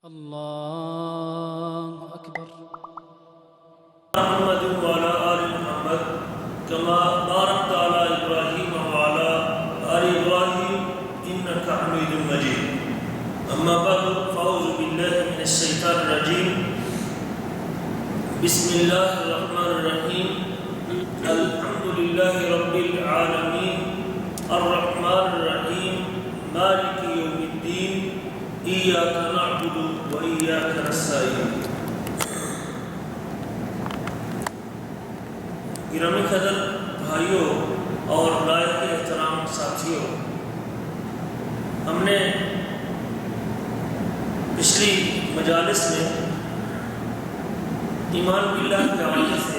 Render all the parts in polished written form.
الله أكبر. محمد وعلى آل محمد كما باركت على إبراهيم وعلى آل إبراهيم إنك حميد مجيد. أما بعد فأعوذ بالله من الشيطان الرجيم. بسم الله الرحمن الرحيم. الحمد لله رب العالمين الرحمن الرحيم مالك يوم الدين إياك نعبد وإياك نستعين. گرامی قدر بھائیوں اور لائق احترام ساتھیوں، ہم نے پچھلی مجالس میں ایمان باللہ کے حوالے سے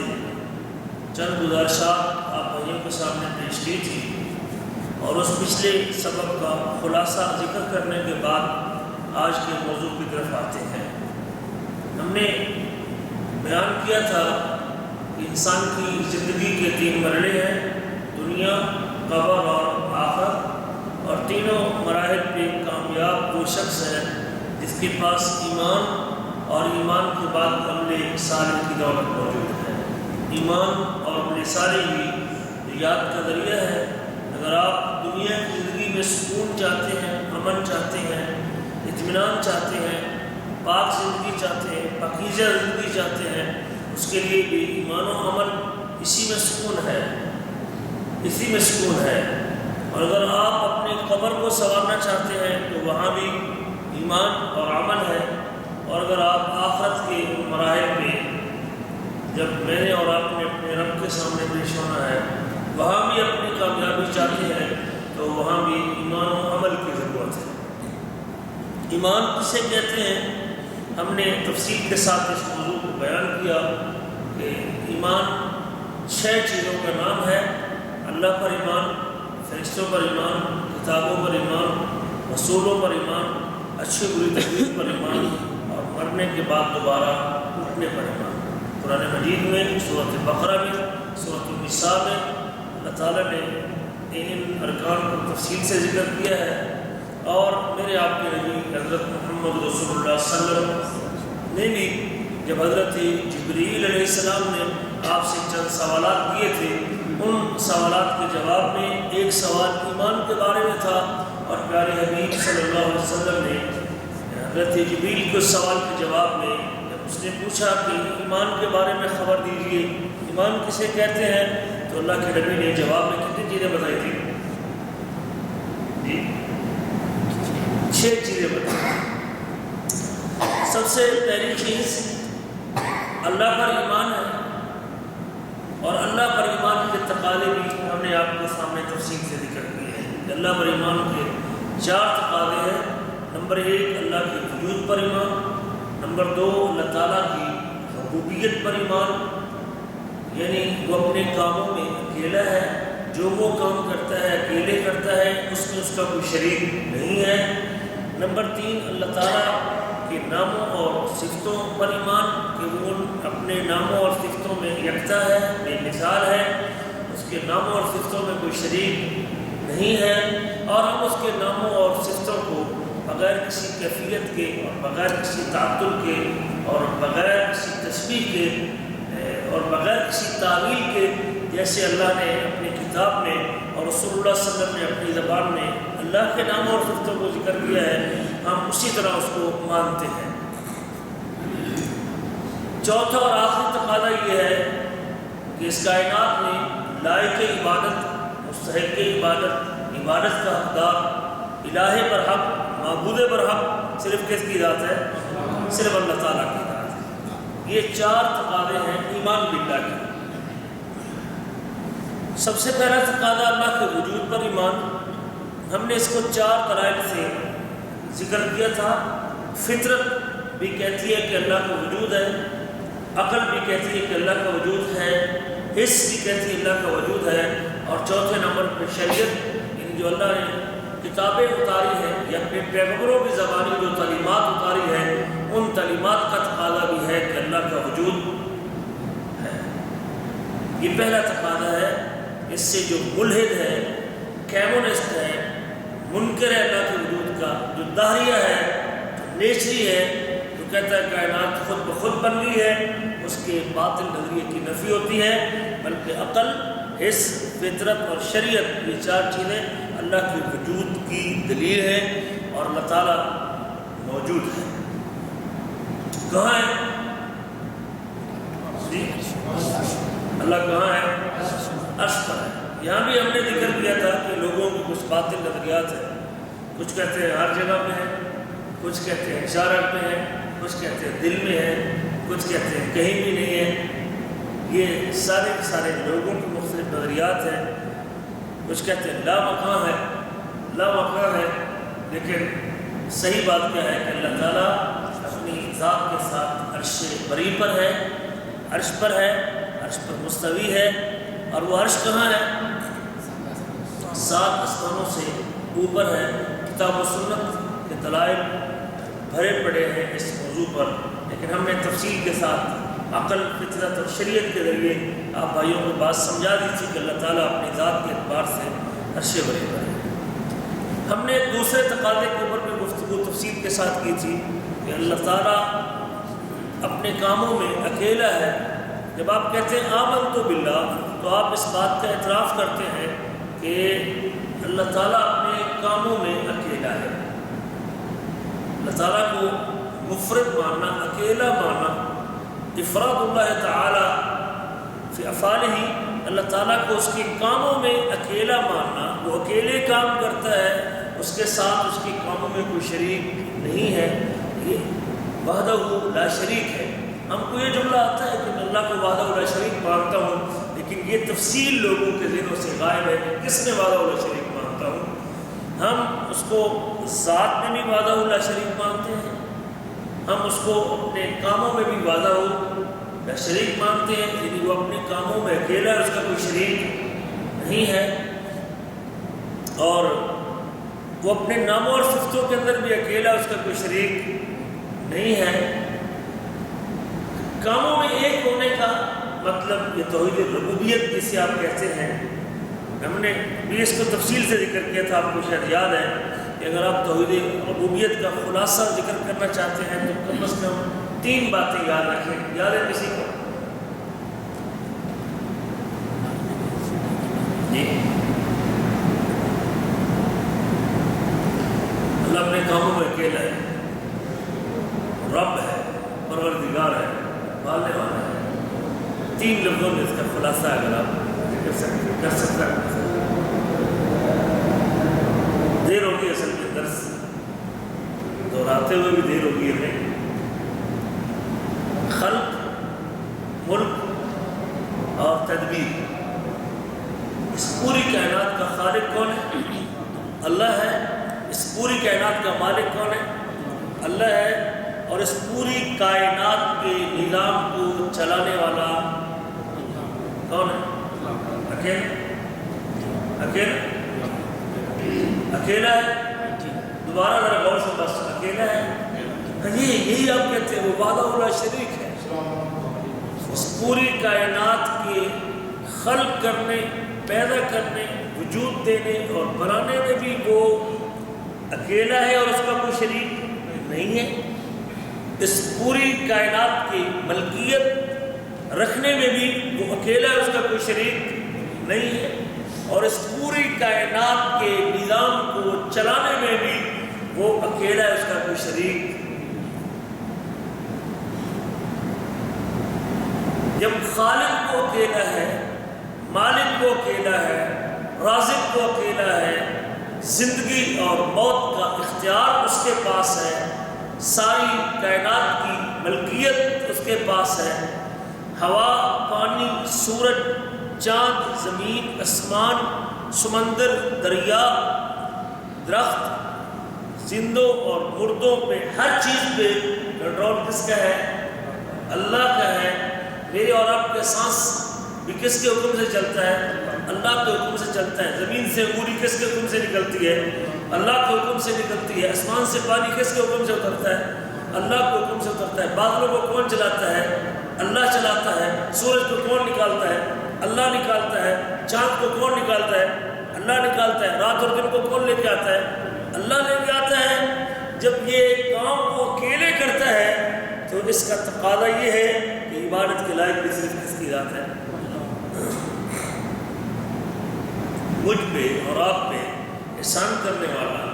چند گزارشات آپ بھائیوں کے سامنے پیش کی تھی، اور اس پچھلے سبق کا خلاصہ ذکر کرنے کے بعد آج کے موضوع کی طرف آتے ہیں۔ ہم نے بیان کیا تھا کہ انسان کی زندگی کے 3 مرحلے ہیں: دنیا، قبر اور آخرت، اور تینوں مراحل پہ کامیاب وہ شخص ہے جس کے پاس ایمان اور ایمان کے بعد عمل صالح کی دولت موجود ہے۔ ایمان اور عمل صالح ہی نجات کا ذریعہ ہے۔ اگر آپ دنیا کی زندگی میں سکون چاہتے ہیں، امن چاہتے ہیں، اطمینان چاہتے ہیں، پاک زندگی چاہتے ہیں، پاکیزہ زندگی چاہتے ہیں، اس کے لیے بھی ایمان و عمل اسی میں سکون ہے، اسی میں سکون ہے۔ اور اگر آپ اپنی قبر کو سنوارنا چاہتے ہیں تو وہاں بھی ایمان اور عمل ہے۔ اور اگر آپ آخرت کے مراحل میں، جب میں نے اور آپ نے اپنے رب کے سامنے پیش ہونا ہے، وہاں بھی اپنی کامیابی چاہتے ہیں تو وہاں بھی ایمان و عمل کی ضرورت ہے۔ ایمان کسے کہتے ہیں؟ ہم نے تفصیل کے ساتھ اس موضوع کو بیان کیا کہ ایمان 6 چیزوں کا نام ہے: اللہ پر ایمان، فرشتوں پر ایمان، کتابوں پر ایمان، رسولوں پر ایمان، اچھی بری تقدیر پر ایمان، اور مرنے کے بعد دوبارہ اٹھنے پر ایمان۔ قرآن مجید میں سورۃ بقرہ میں، سورۃ النساء میں اللہ تعالیٰ نے ان ارکان کو تفصیل سے ذکر کیا ہے۔ اور میرے آپ کے نبی حضرت محمد رسول اللہ صلی اللہ علیہ وسلم نے بھی جب حضرت جبریل علیہ السلام نے آپ سے چند سوالات کیے تھے، ان سوالات کے جواب میں ایک سوال ایمان کے بارے میں تھا، اور پیارے حبیب صلی اللہ علیہ وسلم نے حضرت جبریل کے سوال کے جواب میں جب اس نے پوچھا کہ ایمان کے بارے میں خبر دیجیے، ایمان کسے کہتے ہیں، تو اللہ کے نبی نے جواب میں کتنی چیزیں بتائی تھی؟ جی 6 چیزیں بتائیں۔ سب سے پہلی چیز اللہ پر ایمان ہے، اور اللہ پر ایمان کے تقاضے بھی ہم نے آپ کے سامنے تفصیل سے ذکر کیے ہیں کہ اللہ پر ایمان کے 4 تقاضے ہیں۔ نمبر 1 اللہ کے وجود پر ایمان، نمبر 2 اللہ تعالیٰ کی ربوبیت پر ایمان، یعنی وہ اپنے کاموں میں اکیلا ہے، جو وہ کام کرتا ہے اکیلے کرتا ہے، اس میں اس کا کوئی شریک نہیں ہے۔ نمبر 3 اللہ تعالیٰ کے ناموں اور صفتوں پر ایمان کہ وہ اپنے ناموں اور صفتوں میں یکتا ہے، بے مثال ہے، اس کے ناموں اور صفتوں میں کوئی شریک نہیں ہے، اور ہم اس کے ناموں اور صفتوں کو بغیر کسی کیفیت کے اور بغیر کسی تعطل کے اور بغیر کسی تشبیہ کے اور بغیر کسی تعویل کے، جیسے اللہ نے اپنی کتاب میں اور رسول اللہ صلی اللہ علیہ وسلم نے اپنی زبان میں اللہ کے ناموں اور صفتوں کو ذکر کیا ہے، ہم اسی طرح اس کو مانتے ہیں۔ چوتھا اور آخری تقاضا یہ ہے کہ اس کائنات میں لائق عبادت، مستحق عبادت، عبادت کا حقدار، الہ برحق، معبود برحق صرف کس کی ذات ہے؟ صرف اللہ تعالیٰ کی ذات ہے۔ یہ 4 تقاضے ہیں ایمان باللہ کے۔ سب سے پہلا تقاضا اللہ کے وجود پر ایمان، ہم نے اس کو 4 قرائن سے ذکر کیا تھا۔ فطرت بھی کہتی ہے کہ اللہ کا وجود ہے، عقل بھی کہتی ہے کہ اللہ کا وجود ہے، حس بھی کہتی ہے اللہ کا وجود ہے، اور چوتھے نمبر پہ شریعت، یعنی جو اللہ نے کتابیں اتاری ہیں یا پیغمبروں کی زبانی جو تعلیمات اتاری ہیں، ان تعلیمات کا تقاضا بھی ہے کہ اللہ کا وجود ہے۔ یہ پہلا تقاضا ہے۔ اس سے جو ملحد ہے، کیمونسٹ ہے، منکر ہے اللہ کے وجود کا، جو داہریہ ہے، نیچری ہے، جو کہتا ہے کائنات خود بخود بن گئی ہے، اس کے باطل نظریے کی نفی ہوتی ہے، بلکہ عقل، حس، فطرت اور شریعت، یہ چار چیزیں اللہ کے وجود کی دلیل ہے، اور اللہ تعالیٰ موجود ہے۔ کہاں ہے جی؟ اللہ کہاں ہے؟ عرش پر ہے۔ یہاں بھی ہم نے ذکر کیا تھا کہ لوگوں کے کچھ باطل نظریات ہیں، کچھ کہتے ہیں ہر جگہ پہ ہے، کچھ کہتے ہیں اشارت میں ہے، کچھ کہتے ہیں دل میں ہے، کچھ کہتے ہیں کہیں بھی نہیں ہے۔ یہ سارے کے سارے لوگوں کے مختلف نظریات ہیں۔ کچھ کہتے ہیں لا مکان ہے، لا مکان ہے، لیکن صحیح بات کیا ہے کہ اللہ تعالیٰ اپنی ذات کے ساتھ عرش بری پر ہے، عرش پر ہے، عرش پر مستوی ہے، اور وہ عرش کہاں ہے؟ 7 آسمانوں سے اوپر ہے۔ کتاب و سنت کے دلائل بھرے پڑے ہیں اس موضوع پر، لیکن ہم نے تفصیل کے ساتھ عقل، فطرت اور شریعت کے ذریعے آپ بھائیوں کو بات سمجھا دی تھی کہ اللہ تعالیٰ اپنی ذات کے اعتبار سے عرش بری پر ہے۔ ہم نے دوسرے تقاضے کے اوپر بھی گفتگو تفصیل کے ساتھ کی تھی کہ اللہ تعالیٰ اپنے کاموں میں اکیلا ہے۔ جب آپ کہتے ہیں آمنت باللہ، تو آپ اس بات کا اعتراف کرتے ہیں کہ اللہ تعالیٰ اپنے کاموں میں اکیلا ہے۔ اللہ تعالیٰ کو مفرد ماننا، اکیلا ماننا، افراد اللہ تعالیٰ فی افعالہ، اللہ تعالیٰ کو اس کے کاموں میں اکیلا ماننا، وہ اکیلے کام کرتا ہے، اس کے ساتھ اس کے کاموں میں کوئی شریک نہیں ہے، یہ وحدہ لا شریک ہے۔ ہم کو یہ جملہ آتا ہے کہ میں اللہ کو وحدہ لا شریک مانتا ہوں، لیکن یہ تفصیل لوگوں کے ذہنوں سے غائب ہے کہ کس میں وحدہ لا شریک مانتا ہوں۔ ہم اس کو ذات میں بھی وحدہ لا شریک مانتے ہیں، ہم اس کو اپنے کاموں میں بھی وحدہ لا شریک مانتے ہیں، یعنی وہ اپنے کاموں میں اکیلا ہے، اس کا کوئی شریک نہیں ہے، اور وہ اپنے ناموں اور صفتوں کے اندر بھی اکیلا، اس کا کوئی شریک نہیں ہے۔ کاموں میں ایک ہونے کا مطلب یہ توحید ربوبیت جسے آپ کہتے ہیں، ہم نے بھی اس کو تفصیل سے ذکر کیا تھا، آپ کو شاید یاد ہے کہ اگر آپ توحید ربوبیت کا خلاصہ ذکر کرنا چاہتے ہیں تو کم از کم 3 باتیں یاد رکھیں۔ یاد ہے کسی کو؟ جی، اللہ اپنے کاموں میں اکیلا ہے، رب ہے، پروردگار ہے، پالنے والا ہے۔ 3 لفظوں میں اس کا خلاصہ اگر آپ کر سکتا ہے۔ دیر ہوگی اصل میں درس دہراتے ہوئے بھی دیر ہوگی ہمیں۔ خلق، ملک اور تدبیر، اس پوری کائنات کا خالق کون ہے؟ اللہ ہے۔ اس پوری کائنات کا مالک کون ہے؟ اللہ ہے۔ اور اس پوری کائنات کے نظام کو چلانے والا کون ہے؟ اکیلا ہے۔ دوبارہ ذرا غور سے بس، اکیلا ہے، یہی آپ کہتے ہیں وہ وحدہ لا شریک ہے۔ اس پوری کائنات کے خلق کرنے، پیدا کرنے، وجود دینے اور بنانے میں بھی وہ اکیلا ہے اور اس کا کوئی شریک نہیں ہے۔ اس پوری کائنات کی ملکیت رکھنے میں بھی وہ اکیلا ہے، اس کا کوئی شریک نہیں ہے، اور اس پوری کائنات کے نظام کو چلانے میں بھی وہ اکیلا ہے، اس کا کوئی شریک۔ جب خالق کو اکیلا ہے، مالک کو اکیلا ہے، رازق کو اکیلا ہے، زندگی اور موت کا اختیار اس کے پاس ہے، ساری کائنات کی ملکیت اس کے پاس ہے، ہوا، پانی، سورج، چاند، زمین، آسمان، سمندر، دریا، درخت، زندوں اور مردوں پہ، ہر چیز پہ کنٹرول کس کا ہے؟ اللہ کا ہے۔ میرے اور آپ کے سانس بھی کس کے حکم سے چلتا ہے؟ اللہ کے حکم سے چلتا ہے۔ زمین سے انگوری کس کے حکم سے نکلتی ہے؟ اللہ کے حکم سے نکلتی ہے۔ آسمان سے پانی کس کے حکم سے اترتا ہے؟ اللہ کے حکم سے اترتا ہے۔ بادلوں کو کون چلاتا ہے؟ اللہ چلاتا ہے۔ سورج کو کون نکالتا ہے؟ اللہ نکالتا ہے۔ چاند کو کون نکالتا ہے؟ اللہ نکالتا ہے۔ رات اور دن کو کون لے کے آتا ہے؟ اللہ لے کے آتا ہے۔ جب یہ کام وہ اکیلے کرتا ہے تو اس کا تقاضا یہ ہے کہ عبادت کے لائق بھی صرف کس کی ذات ہے؟ مجھ پہ اور آپ پہ احسان کرنے والا،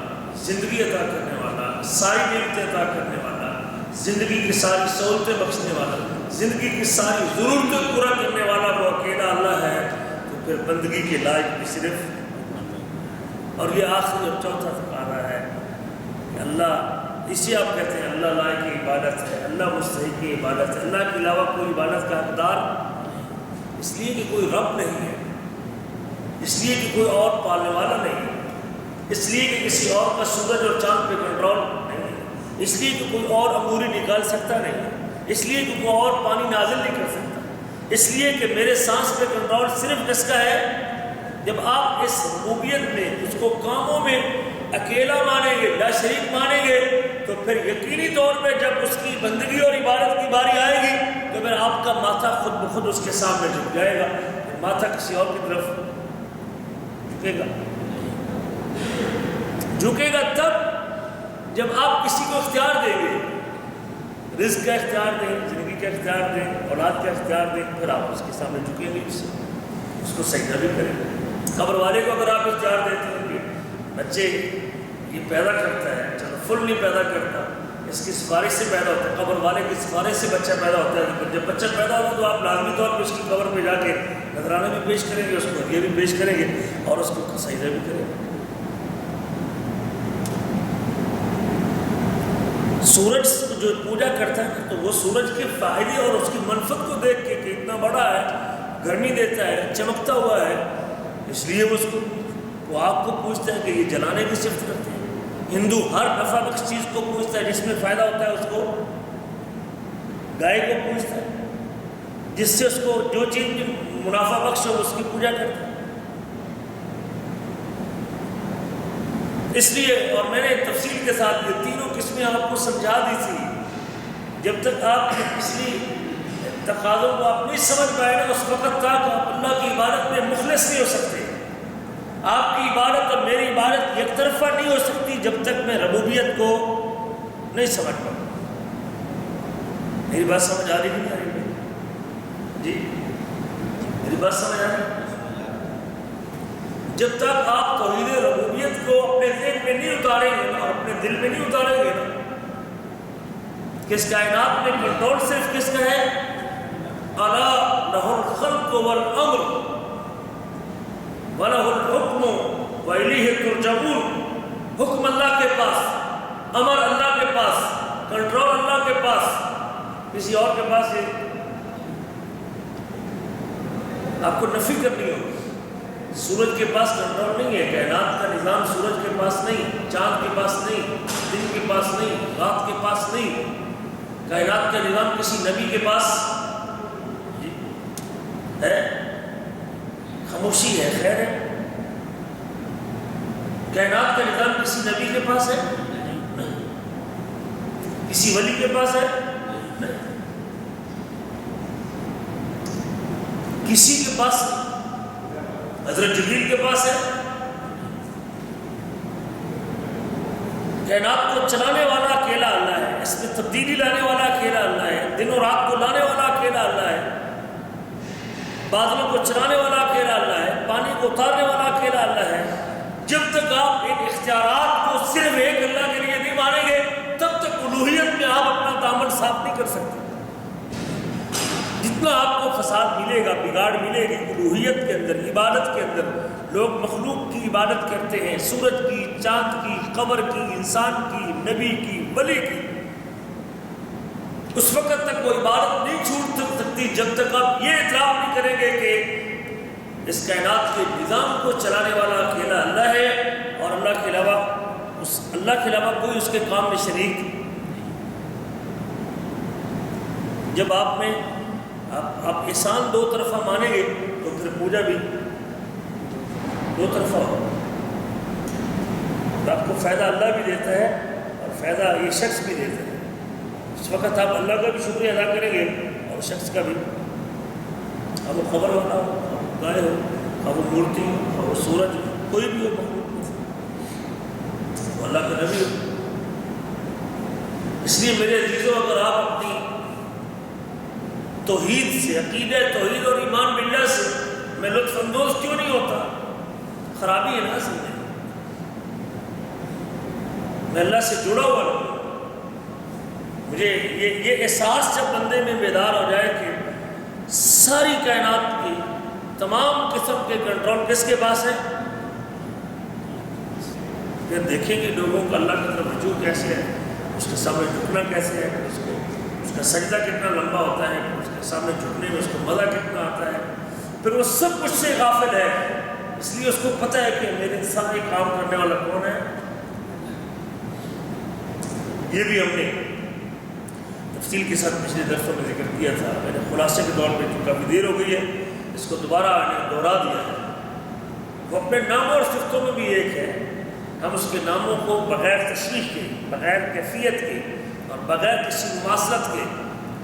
زندگی عطا کرنے والا، ساری نعمتیں عطا کرنے والا، زندگی کی ساری سہولتیں بخشنے والا، زندگی کی ساری ضرورتیں پورا کرنے والا وہ اکیلا اللہ ہے، تو پھر بندگی کے لائق بھی صرف۔ اور یہ آخری اور چوتھا تقاضا ہے کہ اللہ، اسی آپ کہتے ہیں اللہ لائق کی عبادت ہے، اللہ مستحق کی عبادت ہے، اللہ کے علاوہ کوئی عبادت کا حقدار، اس لیے کہ کوئی رب نہیں ہے، اس لیے کہ کوئی اور پالنے والا نہیں ہے، اس لیے کہ کسی اور کا سورج اور چاند پہ کنٹرول نہیں ہے، اس لیے کہ کوئی اور انگوری نکال سکتا نہیں ہے، اس لیے کہ کوئی اور پانی نازل نہیں کر سکتا، اس لیے کہ میرے سانس پہ کنٹرول صرف کس کا ہے؟ جب آپ اس ربوبیت میں، اس کو کاموں میں اکیلا مانیں گے، لا شریک مانیں گے، تو پھر یقینی طور پہ جب اس کی بندگی اور عبادت کی باری آئے گی تو پھر آپ کا ماتھا خود بخود اس کے سامنے جھک جائے گا، ماتھا کسی اور کی طرف جھکے گا۔ جھکے گا تب جب آپ کسی کو اختیار دیں گے، رزق کا اختیار دیں، زندگی کا اختیار دیں، اولاد کا اختیار دیں، پھر آپ اس کے سامنے جھکیں گے، اس کو سجدہ بھی کریں گے۔ قبر والے کو اگر آپ اختیار دیتے ہیں کہ بچے یہ پیدا کرتا ہے، چلو فل نہیں پیدا کرتا، اس کی سفارش سے پیدا ہوتا ہے، قبر والے کی سفارش سے بچہ پیدا ہوتا ہے، جب بچہ پیدا ہوگا تو آپ لازمی طور پہ اس کی قبر پہ جا کے نذرانہ بھی پیش کریں گے، اس کو ہدیہ بھی پیش کریں گے اور اس کو سجدہ بھی کریں گے۔ سورج جو پوجا کرتا ہے تو وہ سورج کے فائدے اور اس کی منفعت کو دیکھ کے کہ اتنا بڑا ہے، گرمی دیتا ہے، چمکتا ہوا ہے، اس لیے وہ آگ کو پوجتا ہے کہ یہ جلانے کی صفت کرتے ہیں۔ ہندو ہر نفع بخش چیز کو پوجتا ہے، جس میں فائدہ ہوتا ہے اس کو، گائے کو پوجتا ہے، جس سے اس کو جو چیز منافع بخش ہو اس کی پوجا کرتا ہے۔ اس لیے، اور میں نے تفصیل کے ساتھ یہ تینوں قسمیں آپ کو سمجھا دی تھی، جب تک آپ کی پچھلی تقاضوں کو آپ نہیں سمجھ پائے گا اس وقت تک آپ اللہ کی عبادت میں مخلص نہیں ہو سکتے۔ آپ کی عبادت اور میری عبادت یک طرفہ نہیں ہو سکتی جب تک میں ربوبیت کو نہیں سمجھ پاؤں۔ میری بات سمجھ آ رہی نہیں آ رہی؟ جی میری بات سمجھ آ رہی؟ جب تک آپ توحید ربوبیت کو اپنے ذہن میں نہیں اتاریں گے نا، اور اپنے دل میں نہیں اتاریں گے نا، کس کائنات میں کنٹرول صرف کس کا ہے؟ الا لہ الخلق والامر وَلَهُ الْحُكْمُ وَإِلَيْهِ تُرْجَعُونَ۔ حکم اللہ کے پاس، امر اللہ کے پاس، کنٹرول اللہ کے پاس، کسی اور کے پاس ہے؟ آپ کو نفی کرنی ہوگی۔ سورج کے پاس کنٹرول نہیں ہے، کائنات کا نظام سورج کے پاس نہیں، چاند کے پاس نہیں، دن کے پاس نہیں، رات کے پاس نہیں، کائنات کا نظام کسی نبی کے پاس ہے؟ خاموشی ہے، خیر ہے۔ کائنات کا نظام کسی نبی کے پاس ہے؟ نہیں۔ کسی ولی کے پاس ہے؟ نہیں۔ کسی کے پاس حضرت جبریل کے پاس ہے؟ کائنات کو چلانے والا اکیلا اللہ ہے، اس میں تبدیلی لانے والا اکیلا اللہ ہے، دن اور رات کو لانے والا اکیلا اللہ ہے، بادلوں کو چلانے والا اکیلا اللہ ہے، پانی کو اتارنے والا اکیلا اللہ ہے۔ جب تک آپ ان اختیارات کو صرف ایک اللہ کے لیے نہیں مانیں گے تب تک الوہیت میں آپ اپنا دامن صاف نہیں کر سکتے۔ جتنا آپ کو فساد ملے گا، بگاڑ ملے گی الوہیت کے اندر، عبادت کے اندر، لوگ مخلوق کی عبادت کرتے ہیں، سورج کی، چاند کی، قبر کی، انسان کی، نبی کی، ولی کی، اس وقت تک وہ عبادت نہیں چھوٹ سکتی جب تک آپ یہ اعتراف نہیں کریں گے کہ اس کائنات کے نظام کو چلانے والا اکیلا اللہ ہے اور اللہ کے علاوہ کوئی اس کے کام میں شریک۔ جب آپ احسان دو طرفہ مانیں گے تو پھر پوجا بھی دو طرفہ ہو۔ تو آپ کو فائدہ اللہ بھی دیتا ہے اور فائدہ یہ شخص بھی دیتا ہے۔ اس وقت آپ اللہ کا بھی شکریہ ادا کریں گے اور شخص کا بھی، اب وہ خبر والا ہو، اب وہ گائے ہو، اب وہ مورتی ہو، اب وہ سورج ہو، کوئی بھی ہو مخلوق، وہ اللہ کا نبی ہو، اس لیے میرے عزیزوں، اگر آپ اپنی توحید سے، عقیدہ توحید اور ایمان باللہ سے میں لطف اندوز کیوں نہیں ہوتا؟ خرابی ہے نا اصل میں اللہ سے جڑا ہوا ہوں۔ مجھے یہ احساس جب بندے میں بیدار ہو جائے کہ ساری کائنات کی تمام قسم کے کنٹرول کس کے پاس ہے، پھر دیکھیں گے لوگوں کا اللہ کی طرف رجوع کیسے ہے، اس کے سامنے جھکنا کیسے ہے، اس کا سجدہ کتنا لمبا ہوتا ہے، اس کے سامنے جھکنے میں اس کو مزہ کتنا آتا ہے، پھر وہ سب کچھ سے غافل ہے، اس لیے اس کو پتہ ہے کہ میرے سامنے کام کرنے والا کون ہے۔ یہ بھی ہم نے تفصیل کے ساتھ پچھلے درسوں میں ذکر کیا تھا، میں نے خلاصے کے دور پہ کافی دیر ہو گئی ہے، اس کو دوبارہ دوہرا دیا ہے۔ وہ اپنے ناموں اور صفتوں میں بھی ایک ہے، ہم اس کے ناموں کو بغیر تشریح کے، بغیر کیفیت کے اور بغیر کسی مماثلت کے،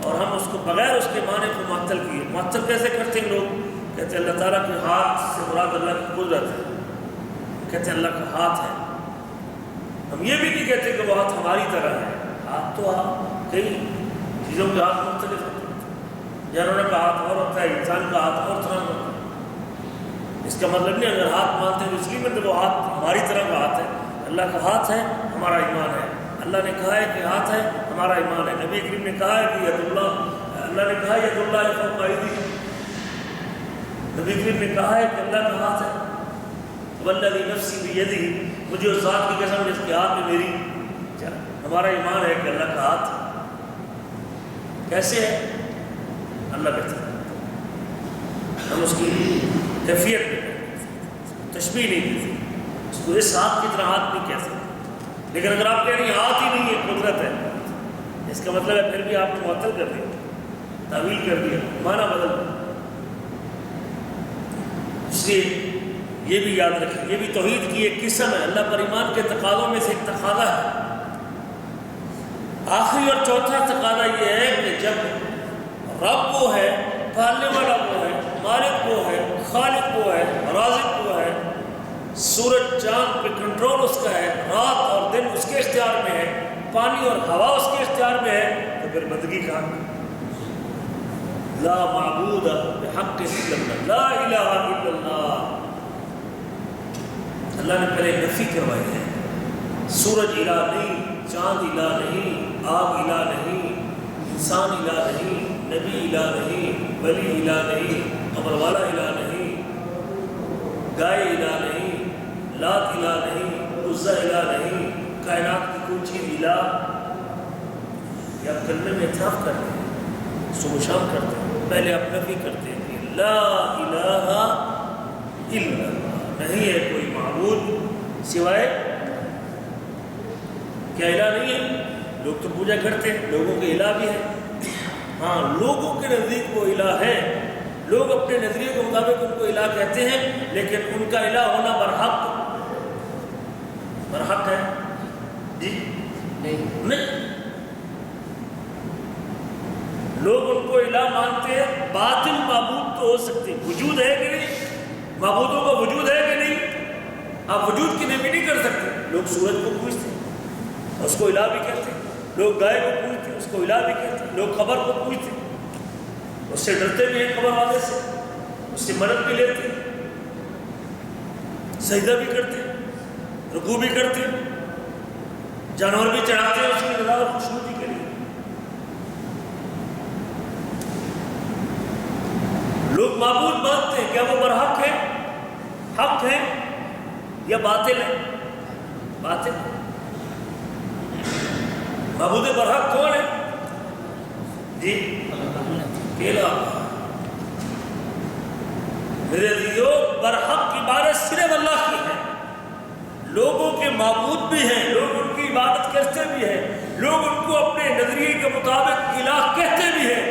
اور ہم اس کو بغیر اس کے معنی کو معطل کیے۔ معطل کیسے کرتے ہیں لوگ؟ کہتے ہیں اللہ تعالیٰ کے ہاتھ سے مراد اللہ کی قدرت ہے، کہتے ہیں اللہ کا ہاتھ ہے۔ ہم یہ بھی نہیں کہتے کہ وہ ہاتھ ہماری طرح ہے، ہاتھ تو آپ کئی چیزوں کے ہاتھ مختلف ہوتے ہیں، جانوروں کا ہاتھ اور ہوتا ہے، انسان کا ہاتھ اور طرح ہوتا ہے۔ اس کا مطلب نہیں اگر ہاتھ مانتے ہیں اس لیے مطلب وہ ہاتھ ہماری طرح کا ہاتھ ہے۔ اللہ کا ہاتھ ہے، ہمارا ایمان ہے۔ اللہ نے کہا ہے کہ ہاتھ ہے، ہمارا ایمان ہے۔ نبی کریم نے کہا ہے کہ ید اللہ، اللہ نے کہا ید اللہ فوق ایدیہم، نبی کریم نے کہا ہے کہ اللہ کا ہاتھ ہے۔ والذی نفسی بیدہ، مجھے اس ذات کی قسم جس کے ہاتھ میں میری، ہمارا ایمان ہے کہ اللہ کا ہاتھ کیسے ہے، اللہ بہتر ہے۔ ہم اس کی کیفیت میں تشبیہ نہیں دیتے، اس کو اس ہاتھ کی طرح ہاتھ نہیں کہہ سکتے۔ لیکن اگر آپ کہہ رہے ہیں ہاتھ ہی نہیں ہے، قدرت ہے، اس کا مطلب ہے پھر بھی آپ نے معطل کر دیا، تعویل کر دیا، معنی بدل دیا۔ اس لیے یہ بھی یاد رکھیں، یہ بھی توحید کی ایک قسم ہے۔ اللہ پر ایمان کے تقاضوں میں سے ایک تقاضا ہے۔ آخری اور چوتھا تقاضا یہ ہے کہ جب رب وہ ہے، پالنے والا وہ ہے، مالک وہ ہے، خالق وہ ہے، رازق وہ ہے، سورج چاند پہ کنٹرول اس کا ہے، رات اور دن اس کے اختیار میں ہے، پانی اور ہوا اس کے اختیار میں ہے، تو پھر بندگی کہاں؟ لا معبود بحق الا اللہ، لا الہ الا اللہ۔ اللہ نے پہلے نفی کروائی ہے، سورج الہ نہیں، چاند الہ نہیں، آگ الہ نہیں، انسان الہ نہیں، نبی الہ نہیں، ولی الہ نہیں، قبر والا الہ نہیں، گائے الہ نہیں، لات الہ نہیں، عزا الہ نہیں، کائنات کی کوئی چیز الہ۔ یہ آپ کلمے میں اعتراف کرتے ہیں، صبح شام کرتے ہیں، پہلے آپ نفی کرتے ہیں کہ لا الہ الا اللہ، نہیں ہے کوئی معبود سوائے، کیا الہ نہیں ہے؟ لوگ تو پوجا کرتے ہیں، لوگوں کے الہ بھی ہے، ہاں لوگوں کے نزدیک وہ الہ ہے، لوگ اپنے نظریے کے مطابق ان کو الہ کہتے ہیں، لیکن ان کا الہ ہونا برحق ہے جی نہیں۔ لوگ ان کو الہ مانتے ہیں، باطل معبود تو ہو سکتے، وجود ہے کہ نہیں، معبودوں کا وجود ہے کہ نہیں، آپ وجود کی نفی نہیں کر سکتے۔ لوگ سورج کو پوجتے ہیں، اس کو الہ بھی کہتے ہیں، لوگ گائے کو پوجتے ہیں، اس کو الہ بھی کہتے ہیں، لوگ قبر کو پوجتے ہیں، اس سے ڈرتے بھی ہیں، قبر والے سے، اس سے مدد بھی لیتے ہیں، سجدہ بھی کرتے ہیں، رکوع بھی کرتے ہیں، جانور بھی چڑھاتے ہیں اس کی رضا اور خوشنودی کے لیے۔ لوگ معبود مانتے ہیں، کیا وہ برحق ہے، حق ہے یا باطل ہے؟ باطل۔ معبود برحق کون ہے جی؟ اکیلا۔ میرے عزیزو، برحق عبادت صرف اللہ کی ہے۔ لوگوں کے معبود بھی ہیں، لوگ ان کی عبادت کرتے بھی ہیں، لوگ ان کو اپنے نظریے کے مطابق الہ کہتے بھی ہیں،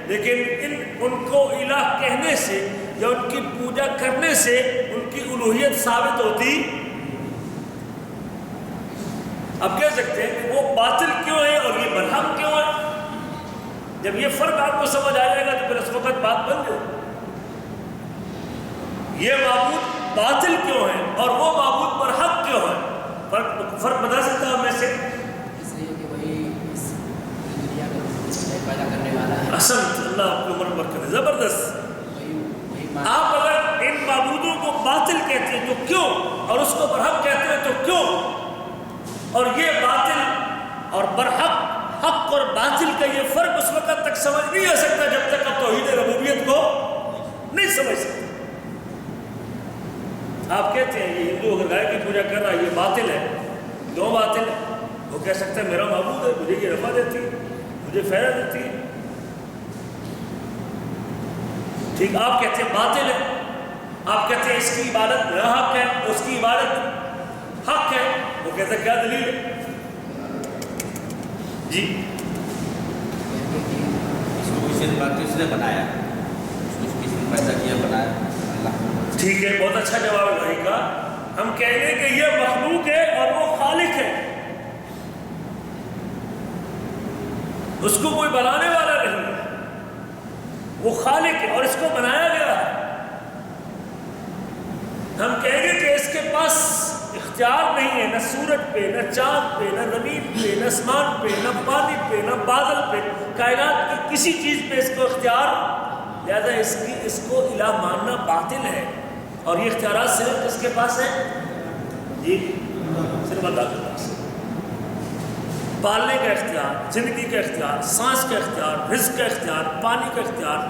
لیکن ان کو الہ کہنے سے یا ان کی پوجا کرنے سے ان کی الوہیت ثابت ہوتی۔ اب کہہ سکتے ہیں کہ وہ باطل کیوں ہے اور یہ برحق کیوں ہے؟ جب یہ فرق آپ کو سمجھ آ جائے گا تو پھر اس وقت بات بن جائے۔ یہ معبود باطل کیوں ہے اور وہ معبود برحق کیوں ہے؟ فرق بتا سکتا ہوں میں سے؟ اس لیے کہ بھائی پیدا کرنے والا ہے. احسنت، اللہ آپ کی عمر برکت دے. زبردست. وہی آپ اگر ان معبودوں کو باطل کہتے ہیں تو کیوں، اور اس کو برحق کہتے ہیں تو کیوں؟ اور یہ باطل اور برحق، حق اور باطل کا یہ فرق اس وقت تک سمجھ نہیں آ سکتا جب تک آپ توحید ربوبیت کو نہیں سمجھ سکتے. آپ کہتے ہیں یہ ہندو اگر گائے کی پوجا کر رہا ہے یہ باطل ہے. کیوں باطل ہے؟ وہ کہہ سکتا ہے میرا معبود ہے، مجھے یہ رفع دیتی ہے، مجھے فائدہ دیتی ہے. ٹھیک، آپ کہتے ہیں باطل ہے. آپ کہتے ہیں اس کی عبادت حق ہے، اس کی عبادت حق ہے. وہ کہتا ہے کیا دلیل ہے؟ جی اس کو کسی نے کس نے بنایا، اس کو کسی نے پیدا کیا، بنایا اللہ. ٹھیک ہے، بہت اچھا جواب ہے بھائی کا. ہم کہیں گے کہ یہ مخلوق ہے اور وہ خالق ہے. اس کو کوئی بنانے والا نہیں ہے، وہ خالق ہے اور اس کو بنایا گیا ہے. ہم کہیں گے کہ اس کے پاس اختیار نہیں ہے، نہ سورج پہ، نہ چاند پہ، نہ زمین پہ، نہ آسمان پہ، نہ پانی پہ، نہ بادل پہ، کائنات کی کسی چیز پہ اس کو اختیار. لہذا اس کو الہ ماننا باطل ہے. اور یہ اختیارات صرف کس کے پاس ہے؟ جی صرف اللہ کے پاس. پالنے کا اختیار، زندگی کا اختیار، سانس کا اختیار، رزق کا اختیار، پانی کا اختیار،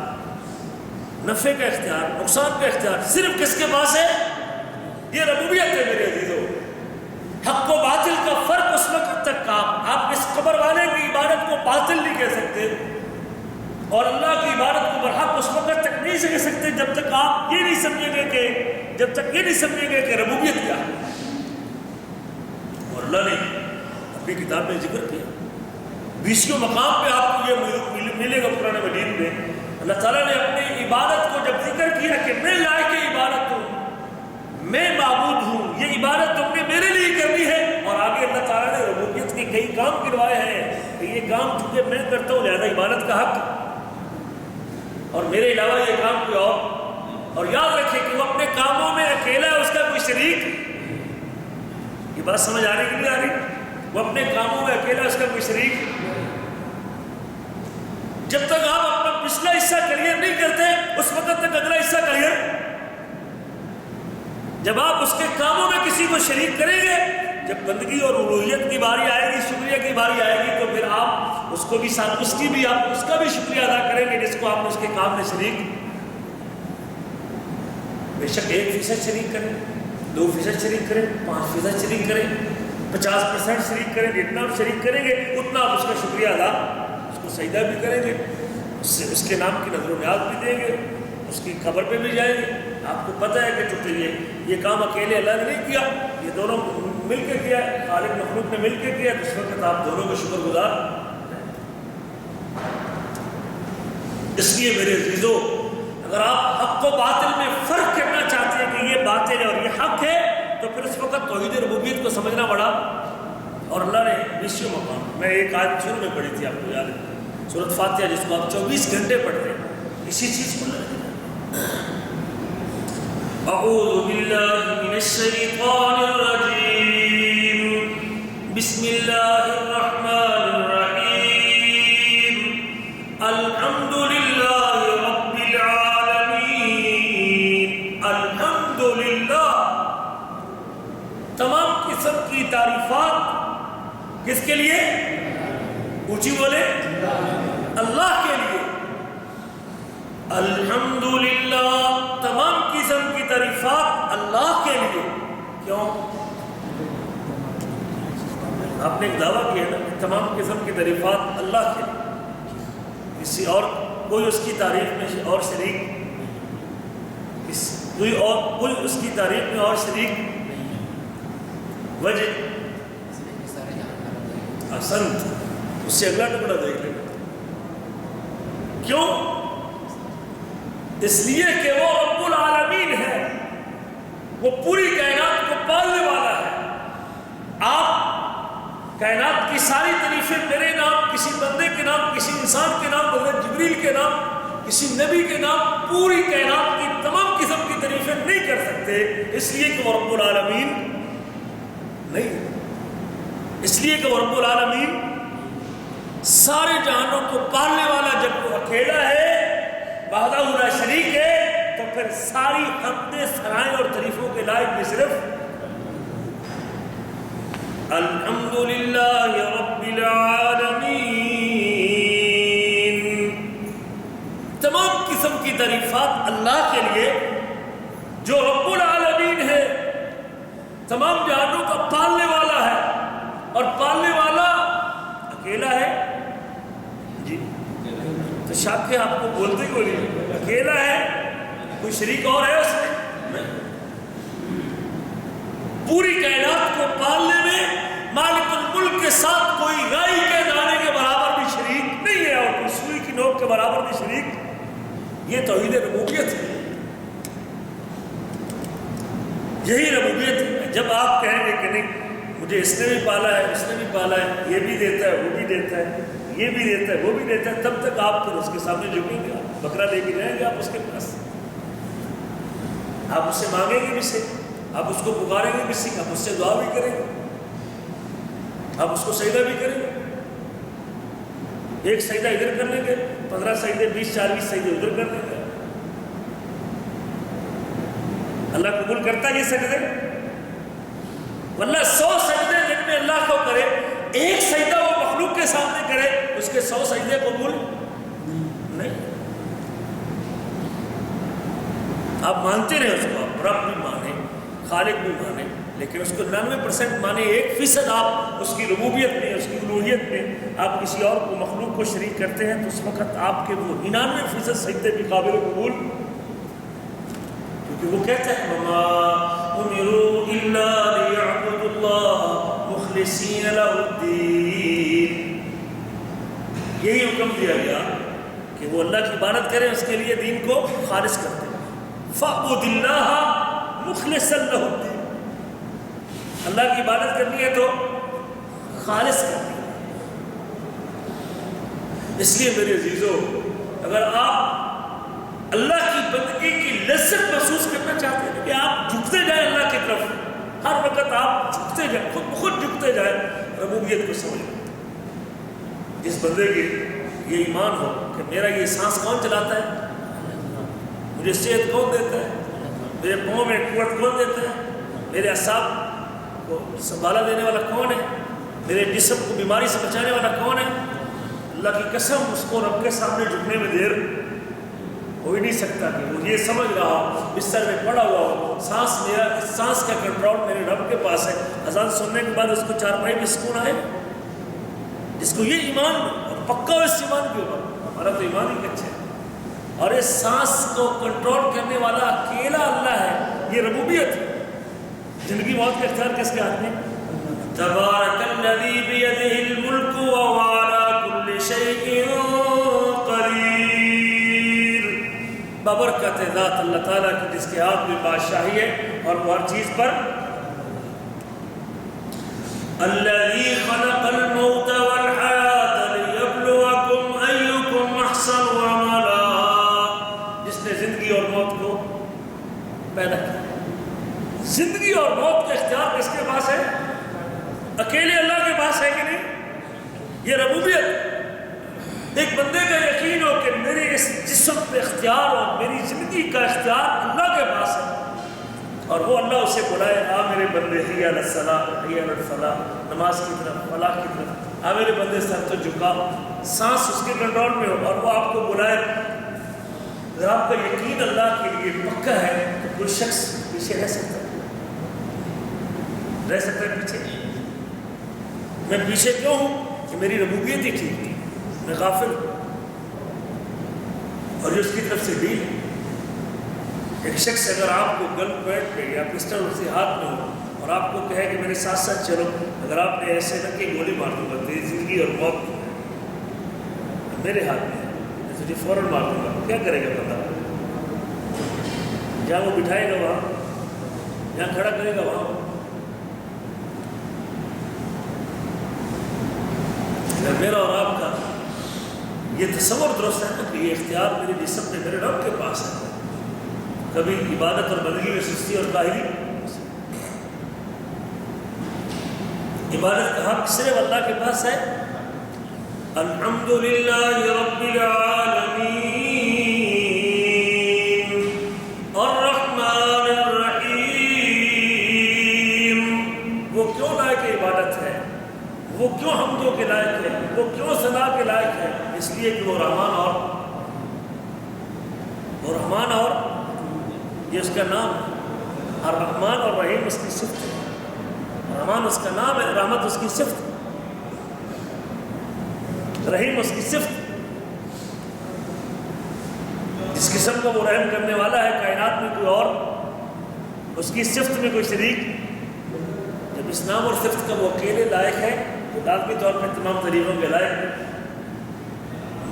نفع کا اختیار، نقصان کا اختیار صرف کس کے پاس ہے؟ یہ ربوبیت ہے میرے عزیزو. حق و باطل کا فرق اس وقت تک آپ اس قبر والے کی عبادت کو باطل نہیں کہہ سکتے اور اللہ کی عبادت کو برحق اس وقت تک نہیں کہہ سکتے جب تک آپ یہ نہیں سمجھیں گے کہ ربوبیت کیا ہے. اور اللہ نے اپنی کتاب میں ذکر کیا 20 مقام پہ آپ کو یہ ملے گا قرآن مجید میں. اللہ تعالیٰ نے اپنی عبادت کو جب ذکر کیا کہ میں لائق عبادت ہوں، میں معبود ہوں، یہ عبادت تم نے میرے لیے کرنی ہے. اور آگے اللہ تعالیٰ نے ربوبیت کے کئی کام گنوائے ہیں کہ یہ کام چونکہ میں کرتا ہوں لہذا عبادت کا حق، اور میرے علاوہ یہ کام کوئی اور یاد رکھیں کہ وہ اپنے کاموں میں اکیلا ہے، اس کا کوئی شریک. یہ بات سمجھ آ رہی کہ نہیں آ رہی؟ وہ اپنے کاموں میں اکیلا ہے، اس کا کوئی شریک. جب تک آپ اپنا پچھلا حصہ کلیئر نہیں کرتے اس وقت تک اگلا حصہ کلیئر. جب آپ اس کے کاموں میں کسی کو شریک کریں گے، جب بندگی اور الوہیت کی باری آئے گی، شکریہ کی باری آئے گی، تو پھر آپ اس کو بھی ساتھ اس کا بھی شکریہ ادا کریں گے جس کو آپ نے اس کے کام میں شریک. بے شک 1% شریک کریں، 2% شریک کریں، 5% شریک کریں، 50% شریک کریں. جتنا آپ شریک کریں گے اتنا آپ اس کا شکریہ ادا، اس کو سجدہ بھی کریں گے، اس کے نام کی نظر و نیاز بھی دیں گے، اس کی قبر پہ بھی جائیں گے. آپ کو پتہ ہے کہ چونکہ یہ کام اکیلے اللہ نے نہیں کیا، یہ دونوں مل کے کیا، خالق مخلوق نے مل کے کیا، تو اس وقت آپ دونوں کے شکر گزار. اس لیے میرے عزیزو اگر آپ حق و باطل میں فرق کرنا چاہتے ہیں کہ یہ باطل ہے اور یہ حق ہے، تو پھر اس وقت توحید ربوبیت کو سمجھنا پڑا. اور اللہ نے 20 مقام میں ایک آیت شروع میں پڑھی تھی، آپ کو یاد ہے سورۃ فاتحہ جس کو آپ 24 گھنٹے پڑھتے ہیں، اسی چیز کو اللہ نے اعوذ باللہ من الشیطان الرجیم بسم اللہ الرحمن الرحیم الحمد للہ رب العالمین. الحمد للہ، تمام قسم کی تعریفات کس کے لیے؟ اونچی بولے، اللہ کے لیے. الحمدللہ، تمام قسم کی تعریفات اللہ کے لیے. کیوں؟ آپ نے ایک دعویٰ کیا نا کہ تمام قسم کی تعریفات اللہ کے لیے، کسی اور کوئی اس کی تعریف میں اور شریک، کوئی اس کی تعریف میں اور شریک. وجہ احسنت، اس سے اگلا ٹکڑا دیکھ لیں. کیوں؟ اس لیے کہ وہ رب العالمین ہے، وہ پوری کائنات کو پالنے والا ہے. آپ کائنات کی ساری تعریفیں میرے نام، کسی بندے کے نام، کسی انسان کے نام، حضرت جبریل کے نام، کسی نبی کے نام، پوری کائنات کی تمام قسم کی تعریفیں نہیں کر سکتے، اس لیے کہ وہ رب العالمین نہیں. اس لیے کہ وہ رب العالمین سارے جہانوں کو پالنے اکیلا ہے، وحدہ لا شریک ہے، تو پھر ساری حمد ثنائیں اور تعریفوں کے لائق بھی صرف الحمدللہ رب العالمین۔ تمام قسم کی تعریفات اللہ کے لیے جو رب العالمین ہے، تمام جہانوں کا پالنے والا ہے، اور پالنے والا اکیلا ہے جی، تو شاک ہے آپ کو بولتے کو نہیں، اکیلا ہے، کوئی شریک اور ہے اس میں نہیں۔ پوری کائنات کو پالنے میں مالک الملک کے ساتھ کوئی رائی کے دانے کے برابر بھی شریک نہیں ہے، اور کوئی سوئی کی نوک کے برابر بھی شریک۔ یہ توحید ربوبیت ہے، یہی ربوبیت ہے۔ جب آپ کہیں گے کہ نہیں مجھے اس نے بھی پالا ہے، اس نے بھی پالا ہے، یہ بھی دیتا ہے، وہ بھی دیتا ہے، یہ بھی دیتا ہے، وہ بھی دیتا ہے، تب تک آپ پھر اس کے سامنے جھکیں گے، بکرا لے کے جائیں گے آپ اس کے پاس، آپ اس سے مانگیں گے بھی سے، آپ اس کو پکاریں گے بھی سے، آپ اس سے دعا بھی کریں گے، آپ اس کو سجدہ بھی کریں گے۔ ایک سجدہ ادھر کر لیں گے، 15 سجدے، 20-40 سجدے ادھر کر لیں گے۔ اللہ قبول کرتا ہے یہ سجدے؟ ورنہ 100 سجدے جن میں اللہ کو کرے، ایک سجدہ وہ مخلوق کے سامنے کرے، اس کے 100 سجدے قبول نہیں۔ آپ مانتے رہے اس کو، آپ رب بھی مانیں، خالق بھی مانیں، لیکن اس کو 99% مانیں، 1% آپ اس کی ربوبیت میں، اس کی الوہیت میں آپ کسی اور کو مخلوق کو شریک کرتے ہیں، تو اس وقت آپ کے وہ 99% سجدے بھی قابل قبول، کیونکہ وہ کہتا ہے وَمَا أُمِرُوا إِلَّا لِيَعْبُدُوا اللَّهَ مُخْلِصِينَ لَهُ الدِّينَ۔ یہی حکم دیا گیا کہ وہ اللہ کی عبادت کریں، اس کے لیے دین کو خالص کرتے ہیں۔ فَاعْبُدِ اللَّهَ مُخْلِصًا لَهُ الدِّينَ، اللہ کی عبادت کرنی ہے تو خالص کرنی ہے۔ اس لیے میرے عزیزو، اگر آپ اللہ کی بندگی کی لذت محسوس کرنا چاہتے ہیں کہ آپ جھکتے جائیں اللہ کی طرف، ہر وقت آپ جھکتے جائیں، خود بخود جھکتے جائیں، ربوبیت کو سمجھیں۔ جس بندے کے یہ ایمان ہو کہ میرا یہ سانس کون چلاتا ہے، مجھے صحت کون دیتا ہے، میرے پاؤں میں قوت کون دیتا ہے، میرے اعصاب کو سنبھالا دینے والا کون ہے، میرے جسم کو بیماری سے بچانے والا کون ہے، اللہ کی قسم اس کو رب کے سامنے جھکنے میں دیر ہو ہی نہیں سکتا کہ وہ یہ سمجھ رہا ہو، بستر میں پڑا ہوا ہو، سانس میرا، اس سانس کا کنٹرول میرے رب کے پاس ہے، اذان سننے کے بعد اس کو چارپائی میں سکون آئے، جس کو یہ ایمان اور پکا ہو اس ایمان کے اوپر، ہمارا تو ایمان ہی کچھ ہے، اور اس سانس کو کنٹرول کرنے والا اکیلا اللہ ہے، یہ ربوبیت ہے۔ زندگی موت کا اختیار کس کے ہاتھ میں؟ تبارک الذی بیدہ الملک وہو علی کل شیء قدیر۔ بابرکت ذات اللہ تعالیٰ کی جس کے ہاتھ میں بادشاہی ہے اور وہ ہر چیز پر۔ الذی خلق الموت والحیاة لیبلوکم ایکم احسن عملا، جس نے زندگی اور موت کو پیدا کیا۔ زندگی اور موت کا اختیار کس کے پاس ہے؟ اکیلے اللہ کے پاس ہے کہ نہیں؟ یہ ربوبیت۔ ایک بندے کا یقین ہو کہ میرے اس جسم پہ اختیار اور میری زندگی کا اختیار اللہ کے پاس ہے، اور وہ اللہ اسے بلائے، آ میرے بندے، حی علی الصلاۃ، حی علی الفلاح، نماز کی طرف، فلاح کی طرف، آ میرے بندے سر تو جھکا، سانس اس کے کنٹرول میں ہو، اور وہ آپ کو بلائے۔ اگر آپ کا یقین اللہ کے لیے پکا ہے تو کوئی شخص پیچھے رہ سکتا ہے؟ رہ سکتا ہے پیچھے؟ میں پیچھے کیوں ہوں کہ میری ربوبیت ہی ٹھیک تھی، میں غافل ہوں، اور یہ اس کی طرف سے ڈیل ہے۔ ایک شخص اگر آپ کو گن پوائنٹ پہ یا پسٹل اس کے ہاتھ میں ہو اور آپ کو کہے کہ میرے ساتھ ساتھ چلو، اگر آپ نے ایسے نہ کہ گولی مار دوں گا، تیری زندگی اور موت میرے ہاتھ میں ہے، میں تجھے فوراً مار دوں گا، کیا کرے گا بندہ؟ جہاں وہ بٹھائے گا وہاں، جہاں کھڑا کرے گا وہاں۔ اگر میرا اور آپ کا یہ تصور درست ہے کہ یہ اختیار میرے جسم میں میرے رب کے پاس ہے، کبھی عبادت اور بندگی میں سستی اور کاہلی، عبادت کا حق صرف اللہ کے پاس ہے۔ الحمدللہ رب العالمین وہ کیوں ثنا کے لائق ہے؟ اس لیے کہ وہ رحمان اور یہ اس کا نام ہے۔ الرحمن اور رحیم اس کی صفت ہے، رحمان اس کا نام ہے، رحمت اس کی صفت، رحیم اس کی صفت۔ جس قسم کو وہ رحم کرنے والا ہے کائنات میں کوئی اور اس کی صفت میں کوئی شریک، جب اس نام اور صفت کا وہ اکیلے لائق ہے تو لازمی طور پر تمام طریقوں کے لائق ہے۔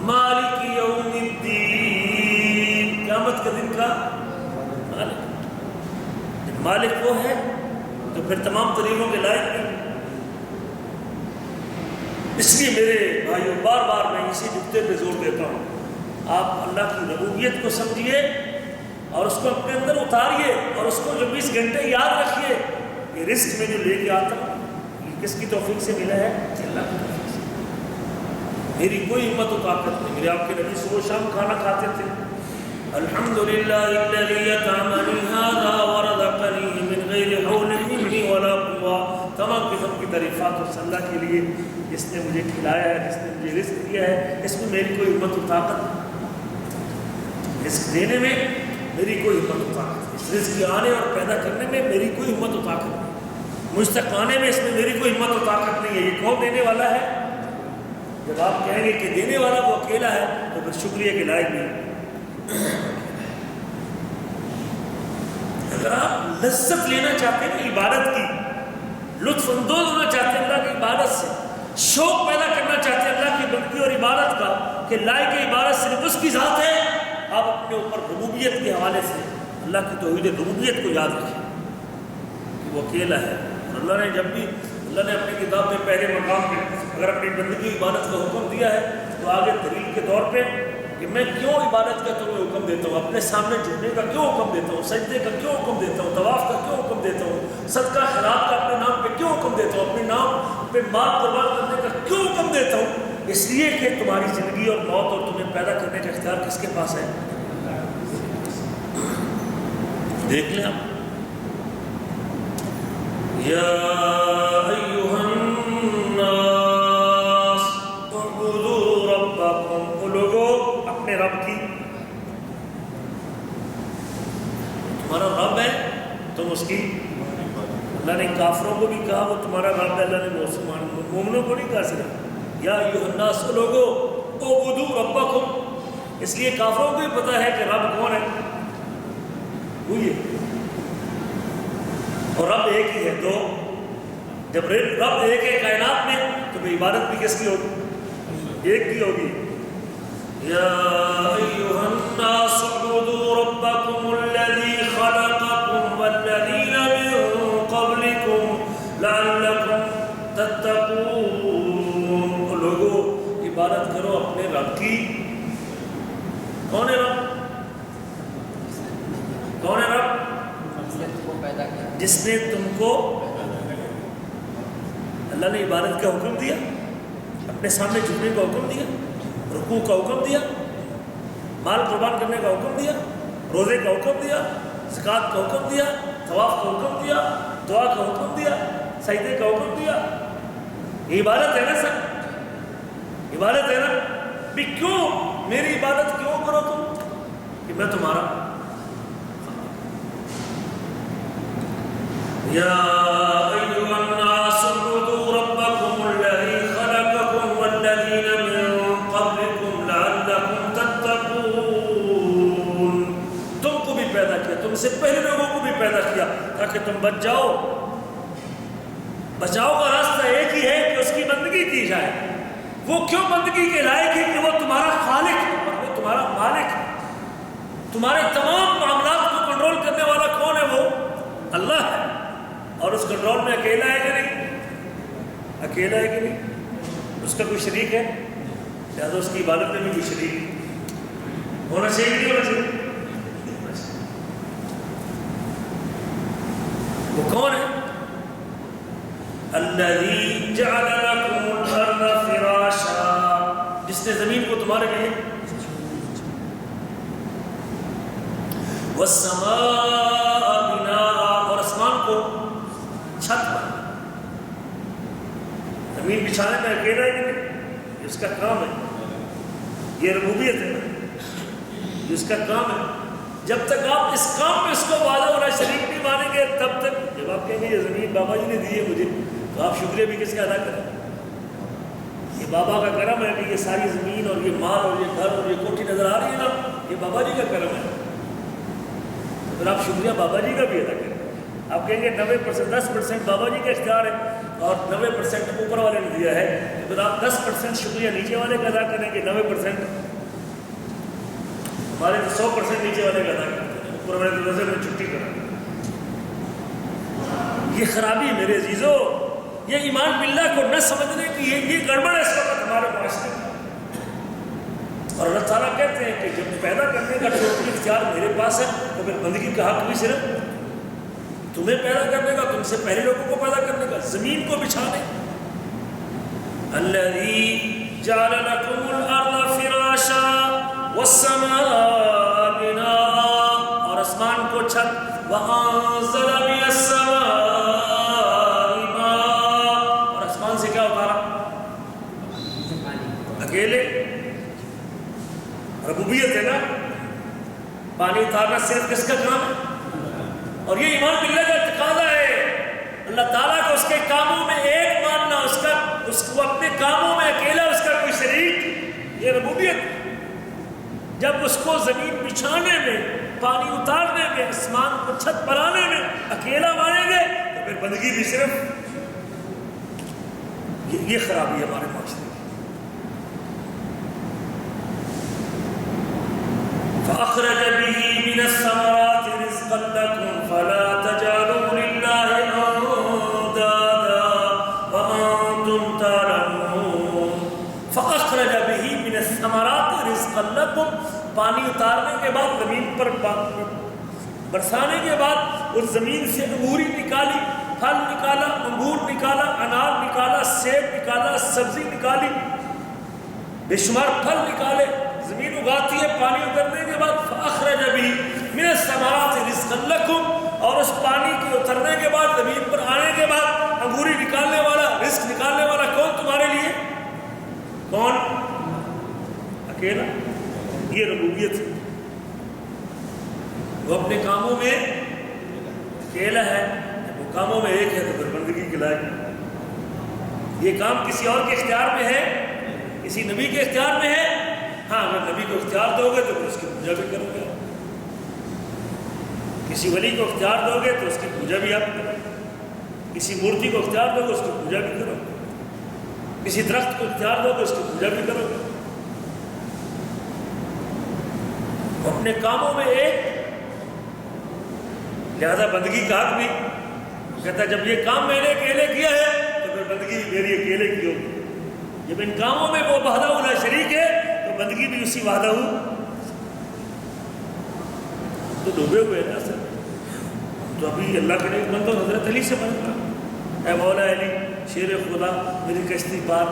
مالک یوم الدین، قیامت کے دن کا مالک، جب مالک وہ ہے تو پھر تمام طریقوں کے لائق ہے۔ اس لیے میرے بھائیوں بار بار میں اسی نقطے پہ زور دیتا ہوں، آپ اللہ کی ربوبیت کو سمجھیے اور اس کو اپنے اندر اتاریے اور اس کو 24 گھنٹے یاد رکھیے۔ یہ رزق میں جو لے کے آتا ہوں یہ کس کی توفیق سے ملا ہے؟ اللہ کی توفیق سے۔ میری کوئی ہمت و طاقت نہیں۔ میرے آپ کے نبی صبح و شام کھانا کھاتے تھے، الحمدللہ الذی اطعمنی ھذا ورزقنی من غیر حول منی ولا قوہ۔ تمام قسم کی تعریفات اس اللہ کے لیے جس نے مجھے کھلایا ہے، جس نے مجھے رزق دیا ہے، اس میں میری کوئی ہمت و طاقت نہیں۔ رزق دینے میں میری کوئی ہمت و طاقت نہیں، اس رزق کے آنے اور پیدا کرنے میں میری کوئی ہمت و طاقت نہیں، مجھ تک آنے میں اس میں میری کوئی ہمت و طاقت نہیں ہے۔ یہ کون دینے والا ہے؟ جب آپ کہیں گے کہ دینے والا وہ اکیلا ہے تو پھر شکریہ کے لائق نہیں۔ اگر آپ لذت لینا چاہتے ہیں عبادت کی، لطف اندوز ہونا چاہتے ہیں اللہ کی عبادت سے، شوق پیدا کرنا چاہتے ہیں اللہ کی بندگی اور عبادت کا کہ لائق عبادت صرف اس کی ذات ہے، آپ اپنے اوپر ربوبیت کے حوالے سے اللہ کی توحید ربوبیت کو یاد رکھیں کہ وہ اکیلا ہے۔ اور اللہ نے جب بھی اللہ نے اپنی کتاب میں پہلے مقام پہ اگر اپنی بندگی عبادت کا حکم دیا ہے تو آگے دلیل کے طور پہ کہ میں کیوں عبادت کا تمہیں حکم دیتا ہوں، اپنے سامنے جھکنے کا کیوں حکم دیتا ہوں، سجدے کا کیوں حکم دیتا ہوں، طواف کا کیوں حکم دیتا ہوں، صدقہ خیرات کا اپنے نام پہ کیوں حکم دیتا ہوں، اپنے نام پہ مال قربان کرنے کا کیوں حکم دیتا ہوں؟ اس لیے کہ تمہاری زندگی اور موت اور تمہیں پیدا کرنے کا اختیار کس کے پاس ہے؟ دیکھ لیں آپ، یا ایھا الناس اعبدوا ربکم، وہ لوگوں اپنے رب کی، تمہارا رب ہے تم اس کی، اللہ نے کافروں کو بھی کہا وہ تمہارا رب ہے، اللہ نے مومنوں کو نہیں کہا صرف یا ایھا الناس، لوگوں اعبدوا ربکم، اس لیے کافروں کو بھی پتہ ہے کہ رب کون ہے، ہوئی ہے، اور رب ایک ہی ہے۔ دو جب رب ایک ہے کائنات میں تو عبادت بھی کس کی ہوگی؟ ایک کی ہوگی۔ یا ایھا الناس اعبدوا ربکم الذی خلقکم والذین من قبلکم لعلکم تتقون، لوگوں عبادت کرو اپنے رب کی۔ کون ہے رب؟ کون ہے رب؟ جس نے تم کو، اللہ نے عبادت کا حکم دیا، اپنے سامنے جھکنے کا حکم دیا، رکوع کا حکم دیا، مال قربان کرنے کا حکم دیا، روزے کا حکم دیا، زکوٰۃ کا حکم دیا، طواف کا حکم دیا، دعا کا حکم دیا، سجدے کا حکم دیا۔ یہ عبادت ہے نا سر، عبادت ہے نا بھی کیوں میری عبادت کیوں کرو تم؟ کہ میں تمہارا یا ایھا الناس اعبدوا ربکم الذی خلقکم والذین من قبلکم لعلکم تتقون، تم کو بھی پیدا کیا، تم سے پہلے لوگوں کو بھی پیدا کیا تاکہ تم بچ جاؤ۔ بچاؤ کا راستہ ایک ہی ہے کہ اس کی بندگی کی جائے۔ وہ کیوں بندگی کے لائق ہے کہ وہ تمہارا خالق ہے اور وہ تمہارا مالک ہے۔ تمہارے تمام معاملات کو کنٹرول کرنے والا کون ہے؟ وہ اللہ ہے، اور اس کنٹرول میں اکیلا ہے کہ نہیں؟ اکیلا ہے کہ نہیں؟ اس کا کوئی شریک ہے؟ لہٰذا اس کی عبادت میں بھی کوئی شریک ہونا چاہیے نہیں ہونا چاہیے؟ وہ کون ہے؟ الذی جعل لکم الارض فراشا، جس نے زمین کو تمہارے لیے، والسماء بناء، اور آسمان کو چھت پر، زمین بچھانے میں اکیلا ہے کہ نہیں؟ یہ اس کا کام ہے، یہ ربوبیت ہے، یہ اس کا کام ہے۔ جب تک آپ اس کام میں اس کو وعدہ والا شریک نہیں مانیں گے تب تک، جب آپ کہیں گے یہ زمین بابا جی نے دی ہے مجھے، تو آپ شکریہ بھی کس کا ادا کریں؟ یہ بابا کا کرم ہے کہ یہ ساری زمین اور یہ مال اور یہ گھر اور یہ کوٹھی نظر آ رہی ہے نا، یہ بابا جی کا کرم ہے، تو پھر آپ شکریہ بابا جی کا بھی ادا کریں۔ آپ کہیں گے 90% 10% بابا جی کا اختیار ہے اور 90% اوپر والے نے دیا ہے، تو پھر آپ 10% شکریہ نیچے والے کا ادا کریں گے، 90% ہمارے 100% نیچے والے کا ادا کرتے ہیں، اوپر والے کی نظر میں چھٹی کریں۔ یہ خرابی میرے عزیزو، یہ ایمان باللہ کو نہ سمجھنے کی یہ گڑبڑ ہے اس وقت ہمارے معاشرے میں۔ اور اللہ تعالیٰ کہتے ہیں کہ جب پیدا کرنے کا ٹوٹل اختیار میرے پاس ہے تو پھر بندگی کا حق بھی صرف تمہیں پیدا کرنے کا، تم سے پہلے لوگوں کو پیدا کرنے کا، زمین کو بچھانے۔ الذی جعل لکم الارض فراشا والسماء بناء، اور آسمان کو چھت، وانزل من السماء ماء، اور آسمان سے کیا اتارا؟ اکیلے ربوبیت ہے نا، پانی اتارنا صرف کس کا کام ہے؟ اور یہ ایمان باللہ کا تقاضا ہے، اللہ تعالیٰ کو اس کے کاموں میں ایک ماننا، اس کو اپنے کاموں میں اکیلا، اس کا کوئی شریک، یہ ربوبیت۔ جب اس کو زمین بچھانے میں، پانی اتارنے میں، آسمان کو چھت بنانے میں اکیلا مانیں گے تو پھر بندگی بھی صرف، یہ خرابی ہے ہمارے معاشرے کی۔ فَأَخْرَجَ بِهِ مِنَ الثَّمَرَاتِ رِزْقًا لَكُمْ فَلَا تَجْعَلُوا لِلَّهِ أَنْدَادًا وَأَنْتُمْ تَعْلَمُونَ۔ فَأَخْرَجَ بِهِ مِنَ الثَّمَرَاتِ رِزْقًا لَكُمْ، پانی اتارنے کے بعد، زمین پر برسانے کے بعد اس زمین سے انگوری نکالی، پھل نکالا، انگور نکالا، انار نکالا، سیب نکالا، سبزی نکالی، بے شمار پھل نکالے، زمین اگاتی ہے پانی اترنے کے بعد۔ فَأَخْرَجَ بِهِ مِنَ الثَّمَرَاتِ رِزْقًا لَكُمْ، اور اس پانی کے اترنے کے بعد، زمین پر آنے کے بعد انگوری نکالنے والا، رزق نکالنے والا کون تمہارے لیے؟ کون؟ اکیلا۔ یہ ربوبیت ہے، وہ اپنے کاموں میں اکیلا ہے، جب وہ کاموں میں ایک ہے تو پھر بندگی کے لائق۔ یہ کام کسی اور کے اختیار میں ہے؟ کسی نبی کے اختیار میں ہے؟ ہاں، اگر نبی کو اختیار دو گے تو پھر اس کی پوجا بھی کرو گے، کسی ولی کو اختیار دو گے تو اس کی پوجا بھی آپ کرو گے، کسی مورتی کو اختیار دو گے اس کی پوجا بھی کرو گے، کسی درخت کو اختیار دو گے اس کی پوجا بھی کرو گے۔ اپنے کاموں میں ایک، لہذا بندگی کا حق بھی کہتا ہے جب یہ کام میں نے اکیلے کیا ہے تو پھر بندگی میری اکیلے کی ہوگی۔ جب ان کاموں میں وہ وحدہ لا شریک ہے تو بندگی بھی اسی وحدہ تو ڈوبے ہوئے ہیں نا سر۔ تو ابھی اللہ کے نبی بندوں حضرت علی سے بنتا، اے مولا علی شیر خدا میری کشتی پار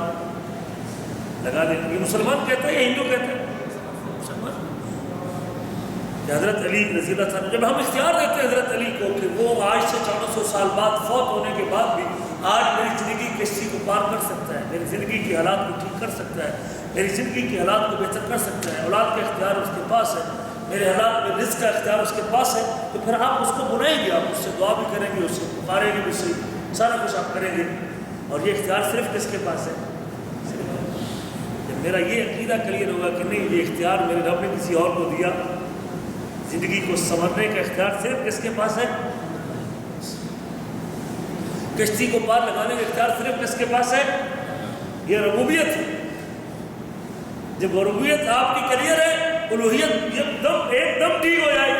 لگا دیں۔ یہ مسلمان کہتا ہے یا ہندو کہتا ہے؟ مسلمان۔ کہ حضرت علی رضی اللہ عنہ، جب ہم اختیار دیتے ہیں حضرت علی کو کہ وہ آج سے 1400 سال بعد فوت ہونے کے بعد بھی آج میری زندگی کشتی کو پار کر سکتا ہے، میری زندگی کے حالات کو ٹھیک کر سکتا ہے، میری زندگی کے حالات کو بہتر کر سکتا ہے، اولاد کا اختیار اس کے پاس ہے، میرے حالات میں رزق کا اختیار اس کے پاس ہے، تو پھر آپ اس کو بنائیں گے، آپ اس سے دعا بھی کریں گے، اس سے پکاریں گے، اس سے سارا کچھ آپ کریں گے۔ اور یہ اختیار صرف کس کے پاس ہے؟ جب میرا یہ عقیدہ کلیئر ہوگا کہ نہیں، یہ اختیار میرے رب نے کسی اور کو دیا، زندگی کو سنورنے کا اختیار صرف کس کے پاس ہے؟ کشتی کو پار لگانے کا اختیار صرف کس کے پاس ہے؟ یہ ربوبیت ہے۔ جب ربوبیت آپ کی کلیئر ہے، الوہیت ایک دم ٹھیک ہو جائے۔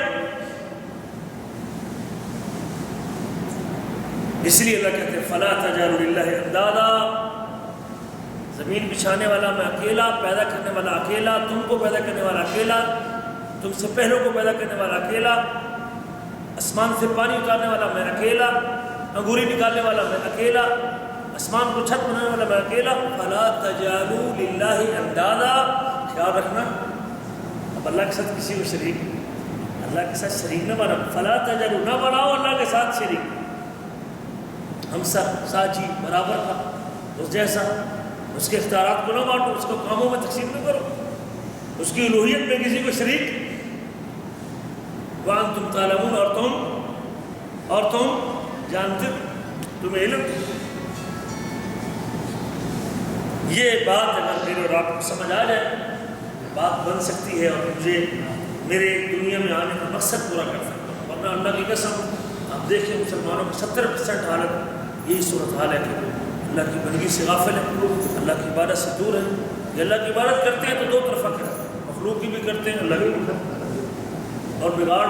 اس لیے اللہ کہتے ہیں فَلَا تَجْعَلُوا لِلَّهِ أَنْدَادًا، زمین بچھانے والا میں اکیلا، پیدا کرنے والا اکیلا، تم کو پیدا کرنے والا اکیلا، تم سے پہلوں کو پیدا کرنے والا اکیلا، آسمان سے پانی اتارنے والا میں اکیلا، انگوری نکالنے والا میں اکیلا، آسمان کو چھت بنانے والا میں اکیلا۔ فَلَا تَجْعَلُوا لِلَّهِ أَنْدَادًا، خیال رکھنا اب اللہ کے ساتھ کسی کو شریک، اللہ کے ساتھ شریک نہ بناؤ۔ فَلَا تَجْعَلُوا، نہ بناؤ اللہ کے ساتھ شریک، ہم ساتھی برابر کا اس جیسا اس کے اختیارات کو نہ بانٹو، اس کو کاموں میں تقسیم نہ کرو، اس کی الوہیت میں کسی کو شریک وَأَنْتُمْ تَعْلَمُونَ اور تم جانتے، تمہیں علم۔ یہ بات اگر میرے اور آپ کو سمجھ آ جائے، بات بن سکتی ہے اور مجھے میرے دنیا میں آنے کا مقصد پورا کر سکتا ہوں۔ ورنہ اللہ کی قسم آپ دیکھیں مسلمانوں کی 70% حالت یہی صورتحال ہے کہ اللہ کی بندگی سے غافل ہے، اللہ کی عبادت سے دور ہے۔ یہ اللہ کی عبادت کرتے ہیں تو دو طرفہ کرتے ہیں، مخلوق کی بھی کرتے ہیں، اللہ کی بھی کرتے ہیں، اور بگاڑ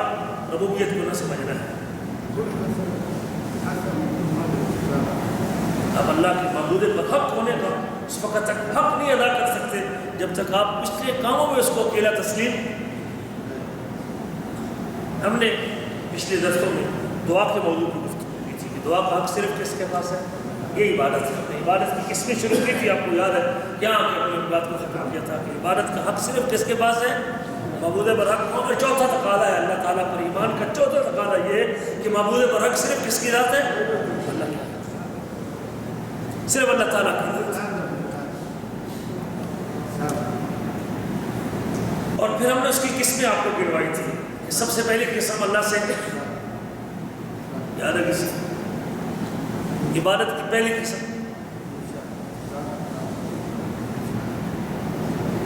ربوبیت کو نہ سمجھنا ہے۔ اب اللہ کے معبود برحق ہونے کا اس وقت تک حق نہیں ادا کر سکتے جب تک آپ پچھلے کاموں میں اس کو اکیلا تسلیم۔ ہم نے پچھلے درسوں میں دعا کے موضوع پر گفتگو کی تھی کہ دعا کا حق صرف کس کے پاس ہے؟ یہ عبادت ہے۔ ہم نے عبادت کی قسمیں شروع کی تھی، آپ کو یاد ہے کیا ہم نے اپنی بات کو ختم کیا تھا کہ عبادت کا حق صرف کس کے پاس ہے؟ معبود برحق ہوں۔ اور چوتھا تقاضا ہے اللہ تعالیٰ پر ایمان کا، چوتھا تقاضا یہ ہے کہ معبود برحق صرف کس کی ذات ہے؟ اللہ کی، صرف اللہ تعالیٰ کی ذات ہے۔ اور پھر ہم نے اس کی قسمیں آپ کو گنوائی تھی کہ سب سے پہلی قسم اللہ سے یاد ہے کسی عبادت کی پہلی قسم،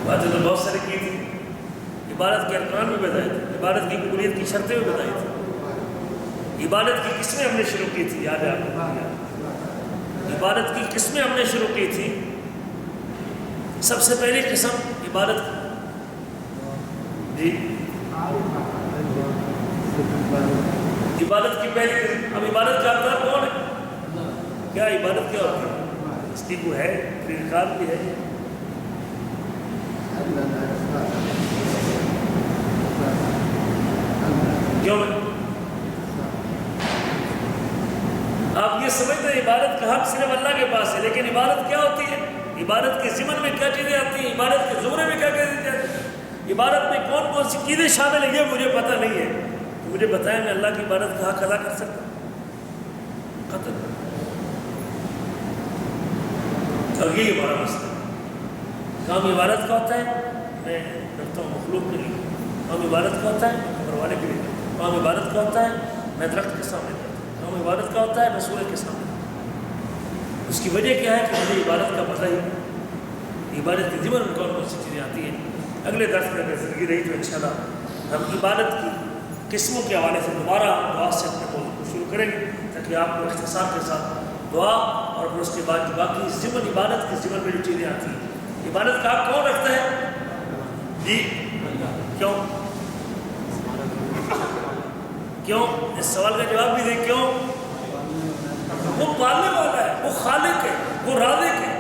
باتیں تو بہت ساری کی تھی، عبادت کے ارکان بھی بتائے تھے، عبادت کی قبولیت کی شرطیں بھی بتائی تھی، عبادت کی قسمیں ہم نے شروع کی تھی، یاد ہے آپ کو؟ عبادت کی قسمیں ہم نے شروع کی تھی۔ سب سے پہلی قسم عبادت جی عبادت کی پہلی قسم۔ اب عبادت کا ارکان کون ہے؟ کیا عبادت کیا ہوتی ہے؟ اس کی وہ ہے ارکان بھی ہے، کیوں میں آپ یہ سمجھتے ہیں عبادت کا حق صرف اللہ کے پاس ہے، لیکن عبادت کیا ہوتی ہے؟ عبادت کے ضمن میں کیا چیزیں آتی ہیں؟ عبادت کے زمرے میں کیا چیزیں آتی ہیں؟ عبادت میں کون کون سی چیزیں شامل ہیں یہ مجھے پتہ نہیں ہے، تو مجھے بتائیں میں اللہ کی عبادت کا حق ادا کر سکتا ہوں؟ قطعاً۔ اور یہی ہمارا مسئلہ ہے۔ کام عبادت کا ہوتا ہے، میں کرتا ہوں مخلوق کے لیے، کام عبادت کا ہوتا ہے اوپر والے کے لیے، کام عبادت کا ہوتا ہے میں درخت کے سامنے کرتا ہوں، کام عبادت کا ہوتا ہے میں سورج کے سامنے کرتا ہوں۔ اس کی وجہ کیا ہے کہ مجھے عبادت کا پتہ ہی، عبادت کے ذمن میں کون کون سی چیزیں آتی ہیں۔ اگلے درس میں اگر زندگی رہی تو انشاءاللہ ہم عبادت کی قسموں کے حوالے سے دوبارہ دعا سے اپنے موضوع کو شروع کریں گے تاکہ آپ کو اختصار کے ساتھ دعا اور پھر اس کے بعد باقی ضمن عبادت کے ضمن میں جو چیزیں آتی ہیں۔ عبادت کا حق کون رکھتا ہے؟ جی کیوں؟ کیوں؟ اس سوال کا جواب بھی دیں کیوں؟ وہ پالنے والا ہے، وہ خالق ہے، وہ رازق ہے،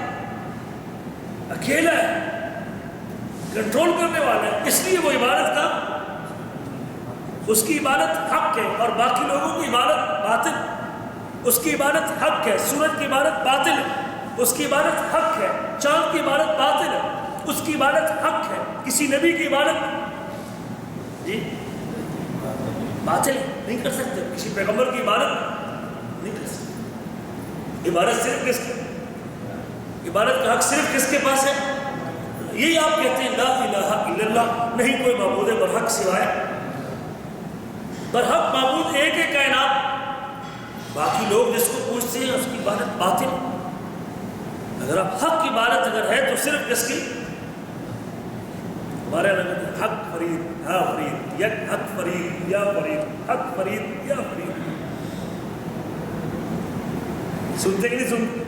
اکیلا ہے، کنٹرول کرنے والا ہے، اس لیے وہ عبادت کا، اس کی عبادت حق ہے اور باقی لوگوں کی عبادت باطل۔ اس کی عبادت حق ہے، سورج کی عبادت باطل ہے، اس کی عبادت حق ہے، چاند کی عبادت باطل ہے، اس کی عبادت حق ہے، کسی نبی کی عبادت جی باطل نہیں کر سکتے، کسی پیغمبر کی عبادت نہیں کر سکتے۔ عبادت صرف کس کی؟ عبادت کا حق صرف کس کے پاس ہے؟ یہی آپ کہتے ہیں لا الہ الا اللہ، نہیں کوئی معبود برحق سوائے، برحق معبود ایک ہے کائنات، باقی لوگ جس کو پوچھتے ہیں اس کی عبادت باطل۔ اگر آپ حق عبادت اگر ہے تو صرف کس کی؟ ہمارے نبی حق فرید یا فرید، یک حق فرید یا فرید، حق فرید یا فرید، سنتے کہ نہیں سنتے؟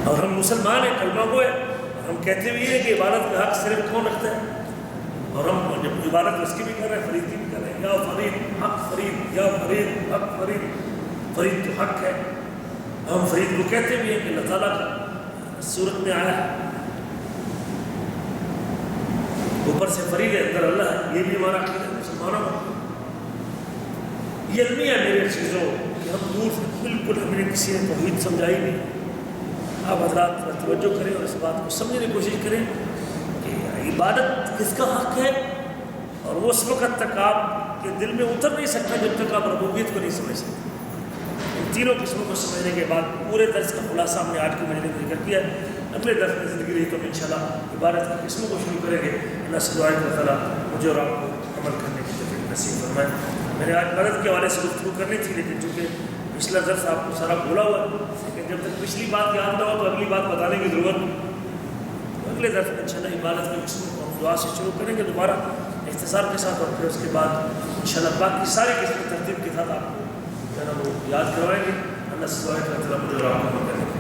اور ہم مسلمان ہیں، کلمہ گو ہے، اور ہم کہتے بھی ہیں کہ عبادت کا حق صرف کون رکھتا ہے، اور ہم جب عبادت اس کی بھی کر رہے ہیں، فرید کی بھی کر رہے ہیں، یا فرید حق فرید یا فرید حق فرید، فرید تو حق ہے۔ ہم فرید کو کہتے بھی ہیں کہ اللہ تعالیٰ کا صورت میں آیا ہے، اوپر سے فرید ہے اندر اللہ ہے، یہ بھی ہمارا عقیدہ ہے مسلمانوں کا۔ یہ علمی ہے میرے چیزوں کہ ہم دور سے بالکل ہمیں کسی نے توحید سمجھائی نہیں۔ آپ حضرات توجہ کریں اور اس بات کو سمجھنے کی کوشش کریں کہ عبادت کس کا حق ہے، اور وہ اس وقت تک آپ کے دل میں اتر نہیں سکتا جب تک آپ ربوبیت کو نہیں سمجھ سکتے۔ تینوں قسموں کو سمجھنے کے بعد پورے درس کا خلاصہ ہم نے آج کے مہینے میں ذکر کیا ہے. اگلے درس میں زندگی رہی تو ہم انشاءاللہ عبادت کی قسموں کو شروع کریں گے. اللہ سے دعا ہے کہ اللہ تعالیٰ مجھے اور آپ کو عمل کرنے کی توفیق نصیب فرمائے. میں نے آج مدد کے حوالے سے گفتگو کرنی تھی، لیکن چونکہ پچھلا درس آپ کو سارا بھولا ہوا ہے، لیکن جب تک پچھلی بات یاد نہ ہو تو اگلی بات بتانے کی ضرورت نہیں. اگلے درس میں انشاءاللہ عبادت کی قسموں کو ہم دعا سے شروع کریں گے دوبارہ اختصار کے ساتھ، اور پھر اس کے بعد انشاءاللہ باقی ساری قسمیں ترتیب کے ساتھ آپ کو جو ہے نا وہ یاد کروائیں گے. اللہ سے دعا ہے کہ اللہ تعالیٰ مجھے اور آپ کو عمل کرنے